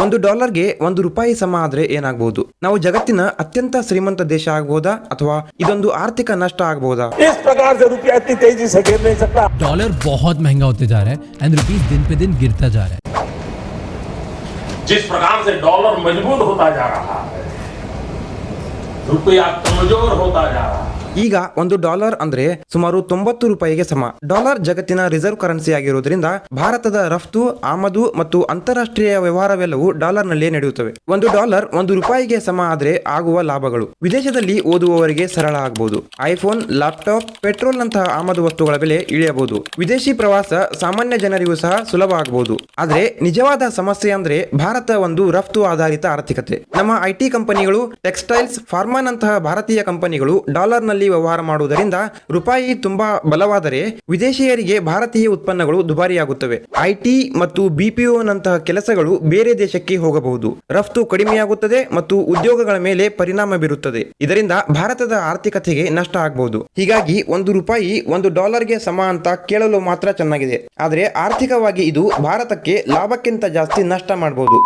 ಒಂದು ಡಾಲರ್ಗೆ ₹1 ಸಮ ಆದ್ರೆ ಏನಾಗಬಹುದು? ನಾವು ಜಗತ್ತಿನ ಅತ್ಯಂತ ಶ್ರೀಮಂತ ದೇಶ ಆಗಬಹುದಾ ಅಥವಾ ಇದೊಂದು ಆರ್ಥಿಕ ನಷ್ಟ ಆಗಬಹುದಾ? इस प्रकार से रुपया इतनी तेजी से गिर नहीं सकता। डॉलर बहुत महंगा होते जा रहा है एंड रुपीस दिन पे दिन गिरता जा रहा है। जिस प्रकार से डॉलर मजबूत होता जा रहा है, रुपया कमजोर होता जा रहा है। ಈಗ $1 ಅಂದ್ರೆ ಸುಮಾರು ₹90 ಸಮ. ಡಾಲರ್ ಜಗತ್ತಿನ ರಿಸರ್ವ್ ಕರೆನ್ಸಿ ಆಗಿರುವುದರಿಂದ ಭಾರತದ ರಫ್ತು, ಆಮದು ಮತ್ತು ಅಂತಾರಾಷ್ಟ್ರೀಯ ವ್ಯವಹಾರವೆಲ್ಲವೂ ಡಾಲರ್ನಲ್ಲೇ ನಡೆಯುತ್ತವೆ. $1 ₹1 ಸಮ ಆದ್ರೆ ಆಗುವ ಲಾಭಗಳು: ವಿದೇಶದಲ್ಲಿ ಓದುವವರಿಗೆ ಸರಳ ಆಗಬಹುದು. ಐಫೋನ್, ಲ್ಯಾಪ್ಟಾಪ್, ಪೆಟ್ರೋಲ್ ನಂತಹ ಆಮದು ವಸ್ತುಗಳ ಬೆಲೆ ಇಳಿಯಬಹುದು. ವಿದೇಶಿ ಪ್ರವಾಸ ಸಾಮಾನ್ಯ ಜನರಿಗೂ ಸಹ ಸುಲಭ ಆಗಬಹುದು. ಆದ್ರೆ ನಿಜವಾದ ಸಮಸ್ಯೆ ಅಂದ್ರೆ ಭಾರತ ಒಂದು ರಫ್ತು ಆಧಾರಿತ ಆರ್ಥಿಕತೆ. ನಮ್ಮ ಐಟಿ ಕಂಪನಿಗಳು, ಟೆಕ್ಸ್ಟೈಲ್ಸ್, ಫಾರ್ಮಾ ನಂತಹ ಭಾರತೀಯ ಕಂಪನಿಗಳು ಡಾಲರ್ನಲ್ಲಿ ವ್ಯವಹಾರ ಮಾಡುವುದರಿಂದ ರೂಪಾಯಿ ತುಂಬಾ ಬಲವಾದರೆ ವಿದೇಶಿಯರಿಗೆ ಭಾರತೀಯ ಉತ್ಪನ್ನಗಳು ದುಬಾರಿಯಾಗುತ್ತವೆ. ಐಟಿ ಮತ್ತು ಬಿಪಿಒ ನಂತಹ ಕೆಲಸಗಳು ಬೇರೆ ದೇಶಕ್ಕೆ ಹೋಗಬಹುದು. ರಫ್ತು ಕಡಿಮೆಯಾಗುತ್ತದೆ ಮತ್ತು ಉದ್ಯೋಗಗಳ ಮೇಲೆ ಪರಿಣಾಮ ಬೀರುತ್ತದೆ. ಇದರಿಂದ ಭಾರತದ ಆರ್ಥಿಕತೆಗೆ ನಷ್ಟ ಆಗಬಹುದು. ಹೀಗಾಗಿ ₹1 $1ಗೆ ಸಮ ಅಂತ ಕೇಳಲು ಮಾತ್ರ ಚೆನ್ನಾಗಿದೆ, ಆದರೆ ಆರ್ಥಿಕವಾಗಿ ಇದು ಭಾರತಕ್ಕೆ ಲಾಭಕ್ಕಿಂತ ಜಾಸ್ತಿ ನಷ್ಟ ಮಾಡಬಹುದು.